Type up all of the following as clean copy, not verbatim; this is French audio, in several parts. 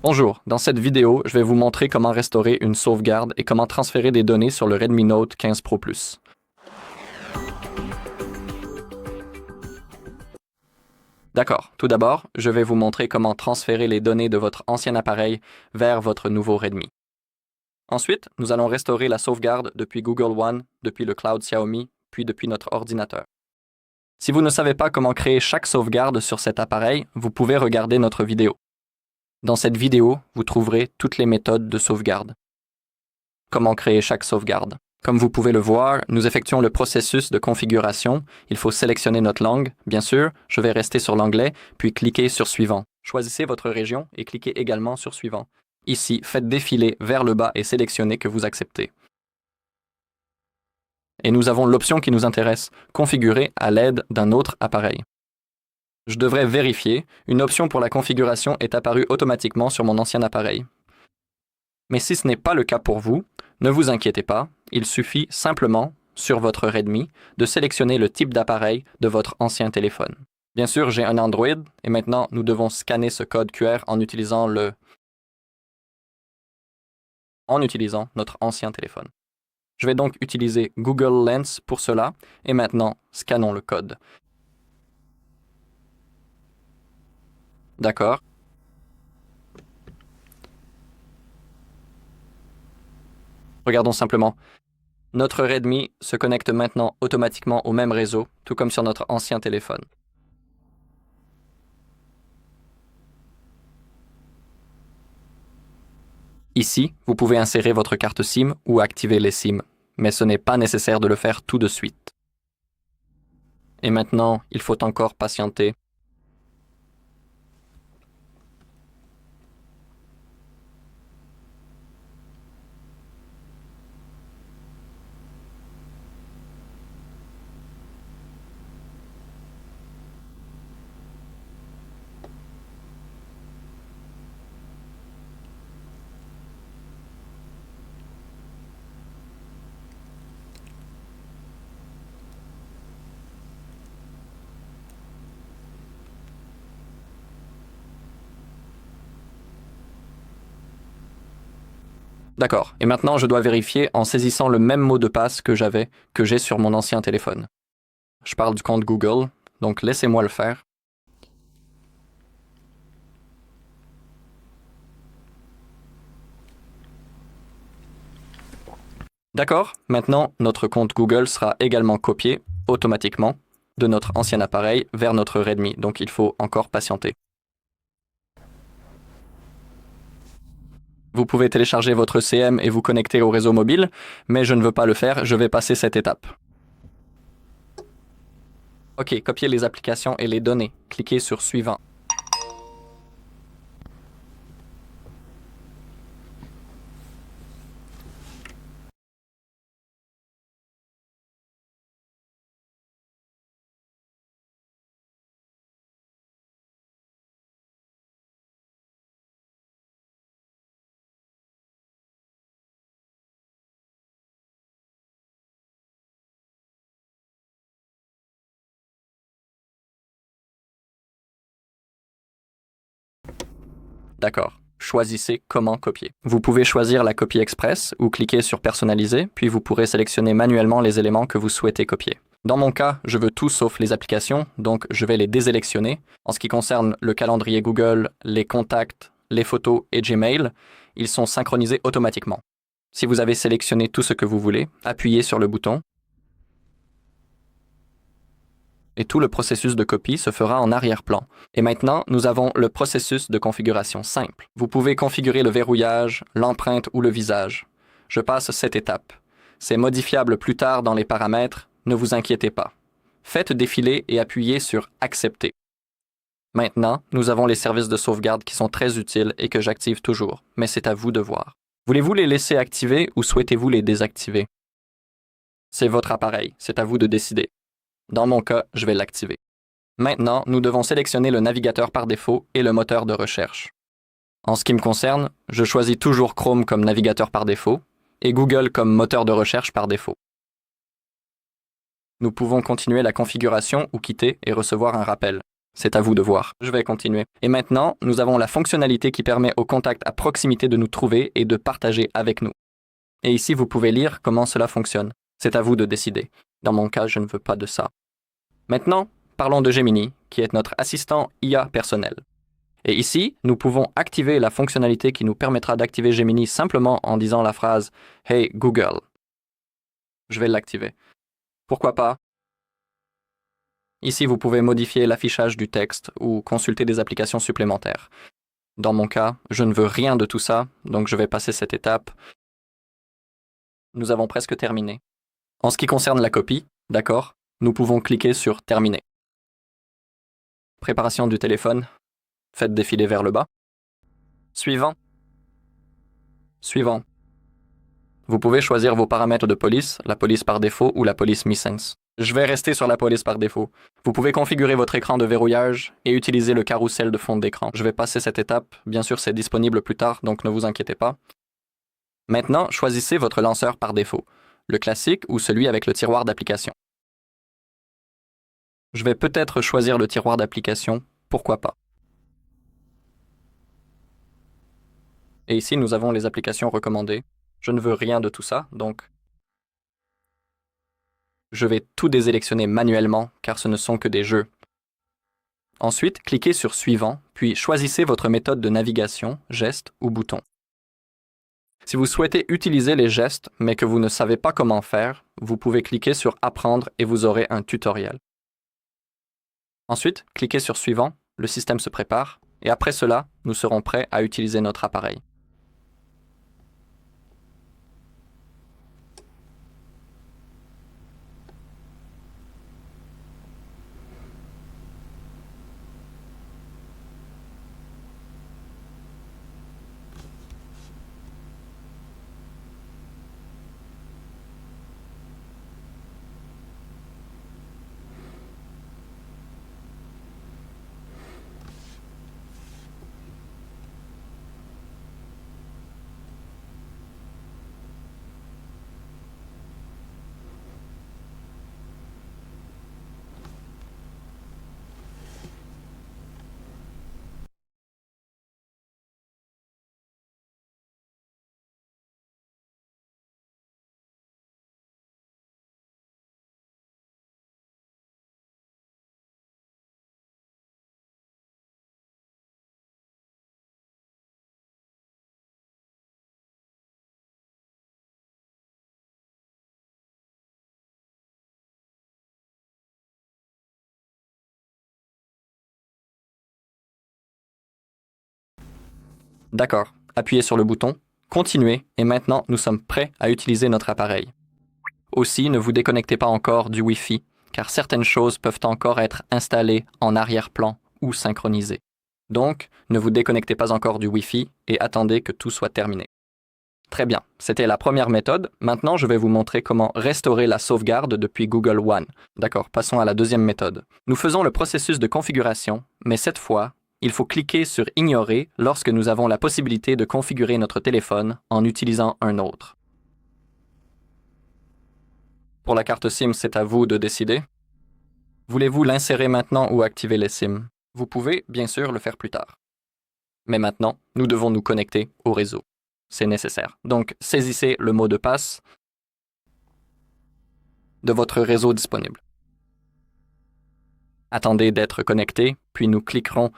Bonjour, dans cette vidéo, je vais vous montrer comment restaurer une sauvegarde et comment transférer des données sur le Redmi Note 15 Pro Plus. D'accord, tout d'abord, je vais vous montrer comment transférer les données de votre ancien appareil vers votre nouveau Redmi. Ensuite, nous allons restaurer la sauvegarde depuis Google One, depuis le cloud Xiaomi, puis depuis notre ordinateur. Si vous ne savez pas comment créer chaque sauvegarde sur cet appareil, vous pouvez regarder notre vidéo. Dans cette vidéo, vous trouverez toutes les méthodes de sauvegarde. Comment créer chaque sauvegarde. Comme vous pouvez le voir, nous effectuons le processus de configuration. Il faut sélectionner notre langue. Bien sûr, je vais rester sur l'anglais, puis cliquer sur Suivant. Choisissez votre région et cliquez également sur Suivant. Ici, faites défiler vers le bas et sélectionnez que vous acceptez. Et nous avons l'option qui nous intéresse, configurer à l'aide d'un autre appareil. Je devrais vérifier, une option pour la configuration est apparue automatiquement sur mon ancien appareil. Mais si ce n'est pas le cas pour vous, ne vous inquiétez pas, il suffit simplement, sur votre Redmi, de sélectionner le type d'appareil de votre ancien téléphone. Bien sûr, j'ai un Android, et maintenant nous devons scanner ce code QR en utilisant notre ancien téléphone. Je vais donc utiliser Google Lens pour cela, et maintenant, scannons le code. D'accord. Regardons simplement. Notre Redmi se connecte maintenant automatiquement au même réseau, tout comme sur notre ancien téléphone. Ici, vous pouvez insérer votre carte SIM ou activer les SIM, mais ce n'est pas nécessaire de le faire tout de suite. Et maintenant, il faut encore patienter. D'accord, et maintenant je dois vérifier en saisissant le même mot de passe que j'ai sur mon ancien téléphone. Je parle du compte Google, donc laissez-moi le faire. D'accord, maintenant notre compte Google sera également copié automatiquement de notre ancien appareil vers notre Redmi, donc il faut encore patienter. Vous pouvez télécharger votre CM et vous connecter au réseau mobile, mais je ne veux pas le faire, je vais passer cette étape. Ok, copier les applications et les données. Cliquez sur Suivant. D'accord. Choisissez comment copier. Vous pouvez choisir la copie express ou cliquer sur Personnaliser, puis vous pourrez sélectionner manuellement les éléments que vous souhaitez copier. Dans mon cas, je veux tout sauf les applications, donc je vais les désélectionner. En ce qui concerne le calendrier Google, les contacts, les photos et Gmail, ils sont synchronisés automatiquement. Si vous avez sélectionné tout ce que vous voulez, appuyez sur le bouton et tout le processus de copie se fera en arrière-plan. Et maintenant, nous avons le processus de configuration simple. Vous pouvez configurer le verrouillage, l'empreinte ou le visage. Je passe cette étape. C'est modifiable plus tard dans les paramètres, ne vous inquiétez pas. Faites défiler et appuyez sur Accepter. Maintenant, nous avons les services de sauvegarde qui sont très utiles et que j'active toujours, mais c'est à vous de voir. Voulez-vous les laisser activer ou souhaitez-vous les désactiver? C'est votre appareil, c'est à vous de décider. Dans mon cas, je vais l'activer. Maintenant, nous devons sélectionner le navigateur par défaut et le moteur de recherche. En ce qui me concerne, je choisis toujours Chrome comme navigateur par défaut et Google comme moteur de recherche par défaut. Nous pouvons continuer la configuration ou quitter et recevoir un rappel. C'est à vous de voir. Je vais continuer. Et maintenant, nous avons la fonctionnalité qui permet aux contacts à proximité de nous trouver et de partager avec nous. Et ici, vous pouvez lire comment cela fonctionne. C'est à vous de décider. Dans mon cas, je ne veux pas de ça. Maintenant, parlons de Gemini, qui est notre assistant IA personnel. Et ici, nous pouvons activer la fonctionnalité qui nous permettra d'activer Gemini simplement en disant la phrase « Hey Google ». Je vais l'activer. Pourquoi pas? Ici, vous pouvez modifier l'affichage du texte ou consulter des applications supplémentaires. Dans mon cas, je ne veux rien de tout ça, donc je vais passer cette étape. Nous avons presque terminé. En ce qui concerne la copie, d'accord, nous pouvons cliquer sur « Terminer ». Préparation du téléphone. Faites défiler vers le bas. Suivant. Suivant. Vous pouvez choisir vos paramètres de police, la police par défaut ou la police Mi-Sense. Je vais rester sur la police par défaut. Vous pouvez configurer votre écran de verrouillage et utiliser le carrousel de fond d'écran. Je vais passer cette étape. Bien sûr, c'est disponible plus tard, donc ne vous inquiétez pas. Maintenant, choisissez votre lanceur par défaut, le classique ou celui avec le tiroir d'application. Je vais peut-être choisir le tiroir d'application, pourquoi pas. Et ici, nous avons les applications recommandées. Je ne veux rien de tout ça, donc je vais tout désélectionner manuellement, car ce ne sont que des jeux. Ensuite, cliquez sur Suivant, puis choisissez votre méthode de navigation, geste ou bouton. Si vous souhaitez utiliser les gestes, mais que vous ne savez pas comment faire, vous pouvez cliquer sur Apprendre et vous aurez un tutoriel. Ensuite, cliquez sur Suivant, le système se prépare, et après cela, nous serons prêts à utiliser notre appareil. D'accord, appuyez sur le bouton, continuez, et maintenant nous sommes prêts à utiliser notre appareil. Aussi, ne vous déconnectez pas encore du Wi-Fi, car certaines choses peuvent encore être installées en arrière-plan ou synchronisées. Donc, ne vous déconnectez pas encore du Wi-Fi et attendez que tout soit terminé. Très bien, c'était la première méthode. Maintenant, je vais vous montrer comment restaurer la sauvegarde depuis Google One. D'accord, passons à la deuxième méthode. Nous faisons le processus de configuration, mais cette fois, il faut cliquer sur « Ignorer » lorsque nous avons la possibilité de configurer notre téléphone en utilisant un autre. Pour la carte SIM, c'est à vous de décider. Voulez-vous l'insérer maintenant ou activer les SIM? Vous pouvez, bien sûr, le faire plus tard. Mais maintenant, nous devons nous connecter au réseau. C'est nécessaire. Donc, saisissez le mot de passe de votre réseau disponible. Attendez d'être connecté, puis nous cliquerons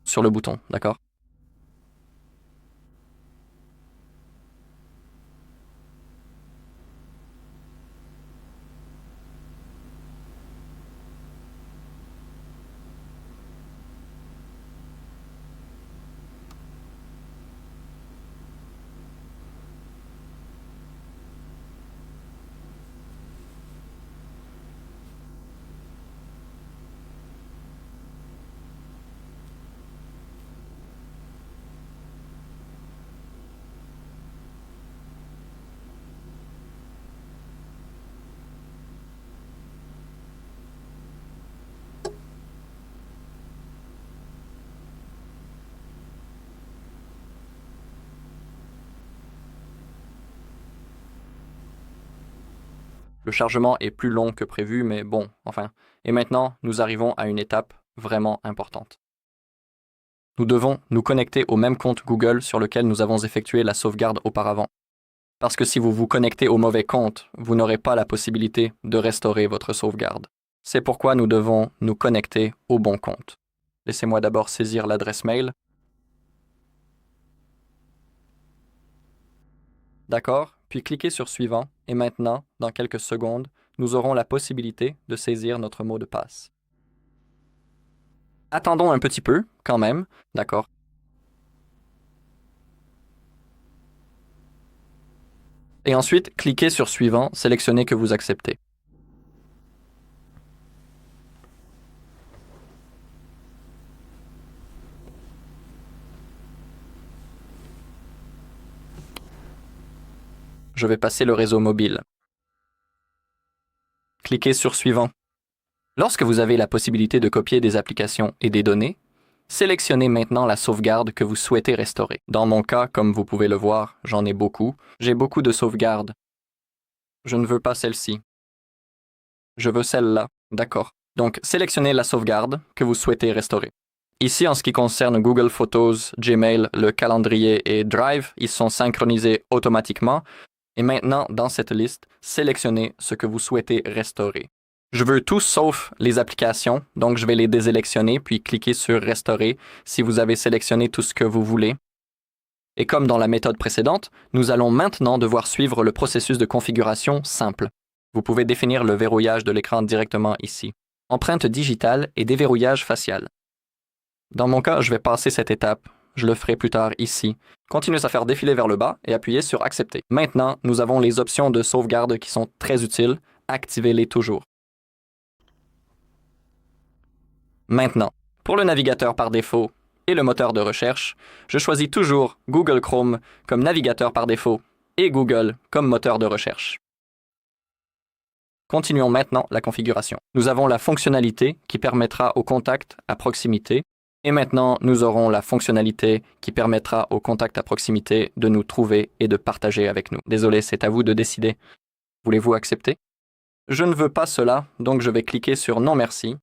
sur le bouton, d'accord? Le chargement est plus long que prévu, mais bon, enfin. Et maintenant, nous arrivons à une étape vraiment importante. Nous devons nous connecter au même compte Google sur lequel nous avons effectué la sauvegarde auparavant. Parce que si vous vous connectez au mauvais compte, vous n'aurez pas la possibilité de restaurer votre sauvegarde. C'est pourquoi nous devons nous connecter au bon compte. Laissez-moi d'abord saisir l'adresse mail. D'accord, puis cliquez sur Suivant, et maintenant, dans quelques secondes, nous aurons la possibilité de saisir notre mot de passe. Attendons un petit peu, quand même, d'accord? Et ensuite, cliquez sur Suivant, sélectionnez que vous acceptez. Je vais passer le réseau mobile. Cliquez sur Suivant. Lorsque vous avez la possibilité de copier des applications et des données, sélectionnez maintenant la sauvegarde que vous souhaitez restaurer. Dans mon cas, comme vous pouvez le voir, j'en ai beaucoup. J'ai beaucoup de sauvegardes. Je ne veux pas celle-ci. Je veux celle-là. D'accord. Donc, sélectionnez la sauvegarde que vous souhaitez restaurer. Ici, en ce qui concerne Google Photos, Gmail, le calendrier et Drive, ils sont synchronisés automatiquement. Et maintenant, dans cette liste, sélectionnez ce que vous souhaitez restaurer. Je veux tout sauf les applications, donc je vais les désélectionner puis cliquer sur Restaurer si vous avez sélectionné tout ce que vous voulez. Et comme dans la méthode précédente, nous allons maintenant devoir suivre le processus de configuration simple. Vous pouvez définir le verrouillage de l'écran directement ici. Empreinte digitale et déverrouillage facial. Dans mon cas, je vais passer cette étape. Je le ferai plus tard ici. Continuez à faire défiler vers le bas et appuyez sur Accepter. Maintenant, nous avons les options de sauvegarde qui sont très utiles. Activez-les toujours. Maintenant, pour le navigateur par défaut et le moteur de recherche, je choisis toujours Google Chrome comme navigateur par défaut et Google comme moteur de recherche. Continuons maintenant la configuration. Nous avons la fonctionnalité qui permettra au contact à proximité et maintenant nous aurons la fonctionnalité qui permettra au contact à proximité de nous trouver et de partager avec nous. Désolé, c'est à vous de décider. Voulez-vous accepter? Je ne veux pas cela, donc je vais cliquer sur Non merci.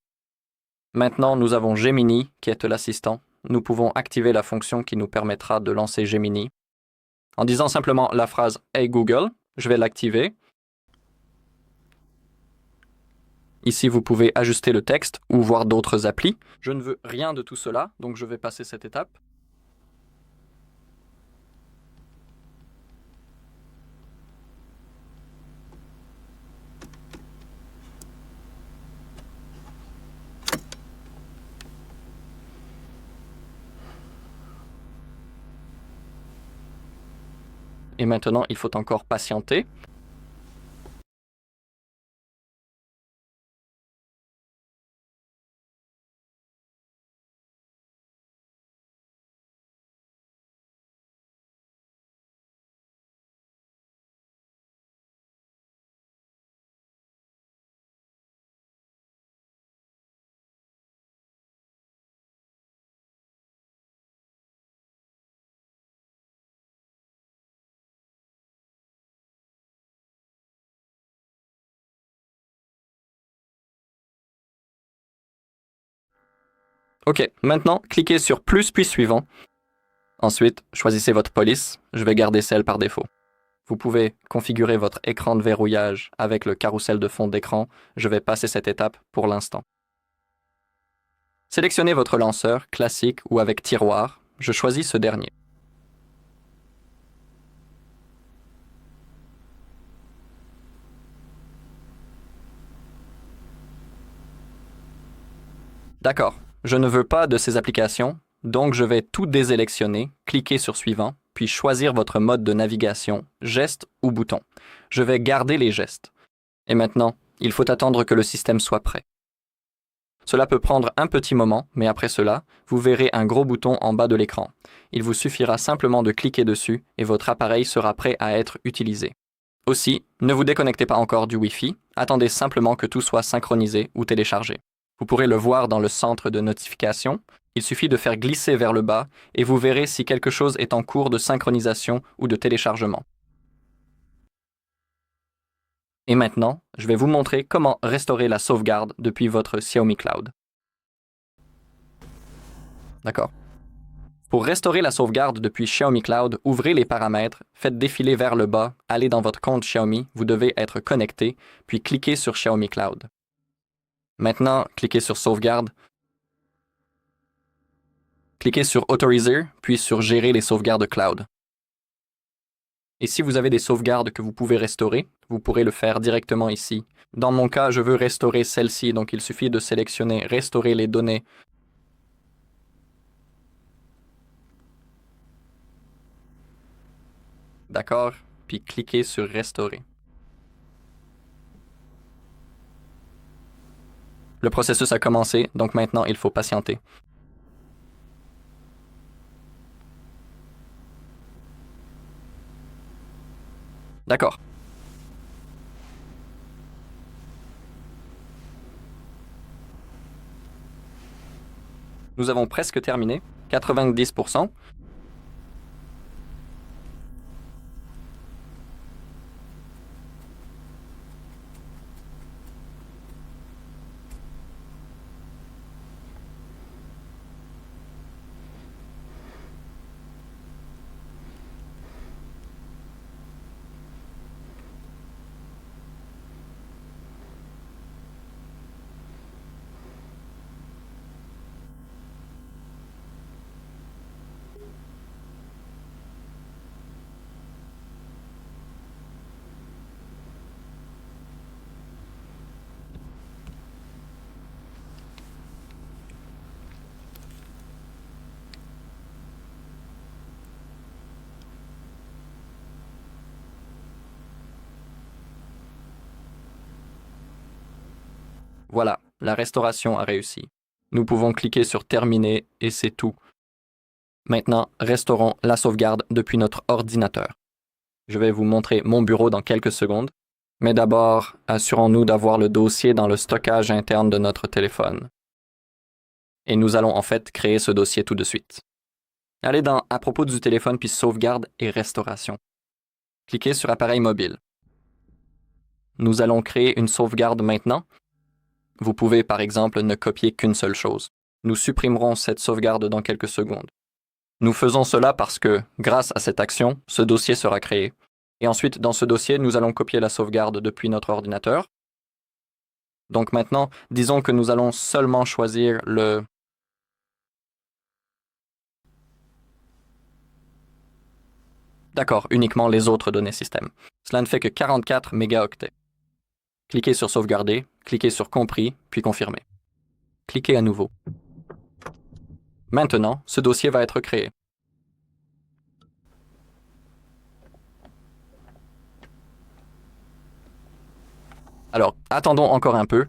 Maintenant, nous avons Gemini qui est l'assistant. Nous pouvons activer la fonction qui nous permettra de lancer Gemini. En disant simplement la phrase Hey Google, je vais l'activer. Ici, vous pouvez ajuster le texte ou voir d'autres applis. Je ne veux rien de tout cela, donc je vais passer cette étape. Et maintenant, il faut encore patienter. OK, maintenant, cliquez sur Plus puis Suivant. Ensuite, choisissez votre police. Je vais garder celle par défaut. Vous pouvez configurer votre écran de verrouillage avec le carrousel de fond d'écran. Je vais passer cette étape pour l'instant. Sélectionnez votre lanceur, classique ou avec tiroir. Je choisis ce dernier. D'accord, je ne veux pas de ces applications, donc je vais tout désélectionner, cliquer sur Suivant, puis choisir votre mode de navigation, geste ou bouton. Je vais garder les gestes. Et maintenant, il faut attendre que le système soit prêt. Cela peut prendre un petit moment, mais après cela, vous verrez un gros bouton en bas de l'écran. Il vous suffira simplement de cliquer dessus et votre appareil sera prêt à être utilisé. Aussi, ne vous déconnectez pas encore du Wi-Fi, attendez simplement que tout soit synchronisé ou téléchargé. Vous pourrez le voir dans le centre de notification. Il suffit de faire glisser vers le bas et vous verrez si quelque chose est en cours de synchronisation ou de téléchargement. Et maintenant, je vais vous montrer comment restaurer la sauvegarde depuis votre Xiaomi Cloud. D'accord. Pour restaurer la sauvegarde depuis Xiaomi Cloud, ouvrez les paramètres, faites défiler vers le bas, allez dans votre compte Xiaomi, vous devez être connecté, puis cliquez sur Xiaomi Cloud. Maintenant, cliquez sur Sauvegarde, cliquez sur Autoriser, puis sur Gérer les sauvegardes cloud. Et si vous avez des sauvegardes que vous pouvez restaurer, vous pourrez le faire directement ici. Dans mon cas, je veux restaurer celle-ci, donc il suffit de sélectionner Restaurer les données. D'accord, puis cliquez sur Restaurer. Le processus a commencé, donc maintenant il faut patienter. D'accord. Nous avons presque terminé, 90%. Voilà, la restauration a réussi. Nous pouvons cliquer sur Terminer et c'est tout. Maintenant, restaurons la sauvegarde depuis notre ordinateur. Je vais vous montrer mon bureau dans quelques secondes, mais d'abord, assurons-nous d'avoir le dossier dans le stockage interne de notre téléphone. Et nous allons en fait créer ce dossier tout de suite. Allez dans À propos du téléphone puis Sauvegarde et Restauration. Cliquez sur Appareil mobile. Nous allons créer une sauvegarde maintenant. Vous pouvez par exemple ne copier qu'une seule chose. Nous supprimerons cette sauvegarde dans quelques secondes. Nous faisons cela parce que, grâce à cette action, ce dossier sera créé. Et ensuite, dans ce dossier, nous allons copier la sauvegarde depuis notre ordinateur. Donc maintenant, disons que nous allons seulement choisir le... D'accord, uniquement les autres données système. Cela ne fait que 44 mégaoctets. Cliquez sur Sauvegarder, cliquez sur Compris, puis Confirmer. Cliquez à nouveau. Maintenant, ce dossier va être créé. Alors, attendons encore un peu.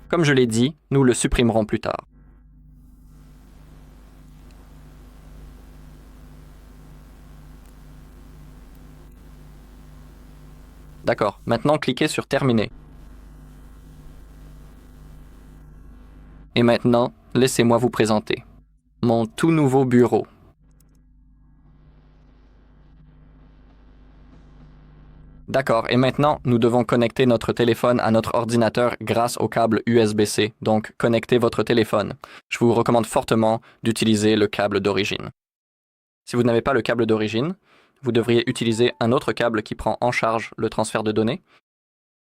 Comme je l'ai dit, nous le supprimerons plus tard. D'accord, maintenant cliquez sur Terminer. Et maintenant, laissez-moi vous présenter mon tout nouveau bureau. D'accord, et maintenant, nous devons connecter notre téléphone à notre ordinateur grâce au câble USB-C, donc connectez votre téléphone. Je vous recommande fortement d'utiliser le câble d'origine. Si vous n'avez pas le câble d'origine, vous devriez utiliser un autre câble qui prend en charge le transfert de données.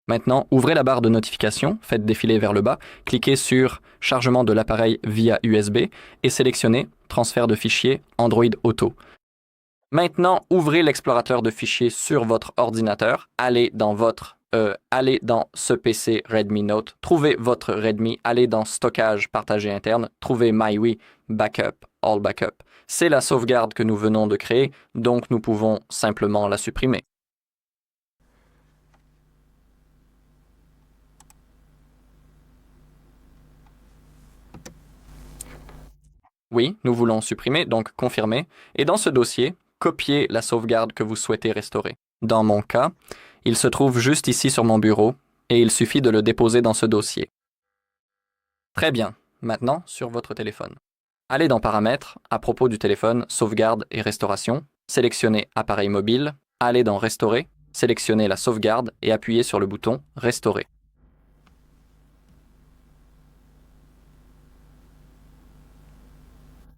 Maintenant, ouvrez la barre de notification, faites défiler vers le bas, cliquez sur Chargement de l'appareil via USB et sélectionnez Transfert de fichiers Android Auto. Maintenant, ouvrez l'explorateur de fichiers sur votre ordinateur, allez dans ce PC Redmi Note, trouvez votre Redmi, allez dans Stockage partagé interne, trouvez MyWi, Backup, All Backup. C'est la sauvegarde que nous venons de créer, donc nous pouvons simplement la supprimer. Oui, nous voulons supprimer, donc confirmer, et dans ce dossier, copier la sauvegarde que vous souhaitez restaurer. Dans mon cas, il se trouve juste ici sur mon bureau, et il suffit de le déposer dans ce dossier. Très bien, maintenant sur votre téléphone. Allez dans Paramètres, à propos du téléphone, sauvegarde et restauration, sélectionnez Appareil mobile, allez dans Restaurer, sélectionnez la sauvegarde et appuyez sur le bouton Restaurer.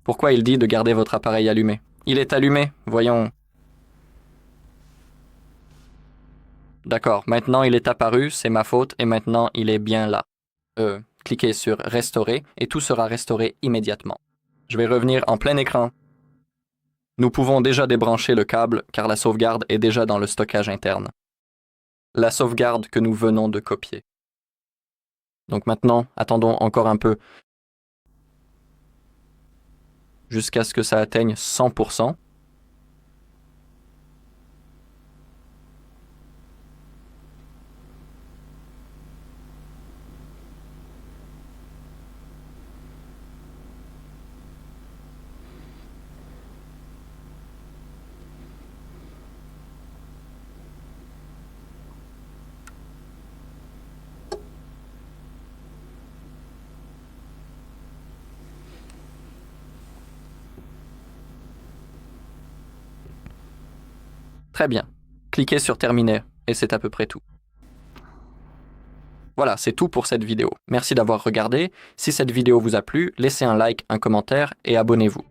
Pourquoi il dit de garder votre appareil allumé? Il est allumé, voyons. D'accord, maintenant il est apparu, c'est ma faute, et maintenant il est bien là. Cliquez sur Restaurer et tout sera restauré immédiatement. Je vais revenir en plein écran. Nous pouvons déjà débrancher le câble car la sauvegarde est déjà dans le stockage interne. La sauvegarde que nous venons de copier. Donc maintenant, attendons encore un peu jusqu'à ce que ça atteigne 100%. Très bien. Cliquez sur Terminer et c'est à peu près tout. Voilà, c'est tout pour cette vidéo. Merci d'avoir regardé. Si cette vidéo vous a plu, laissez un like, un commentaire et abonnez-vous.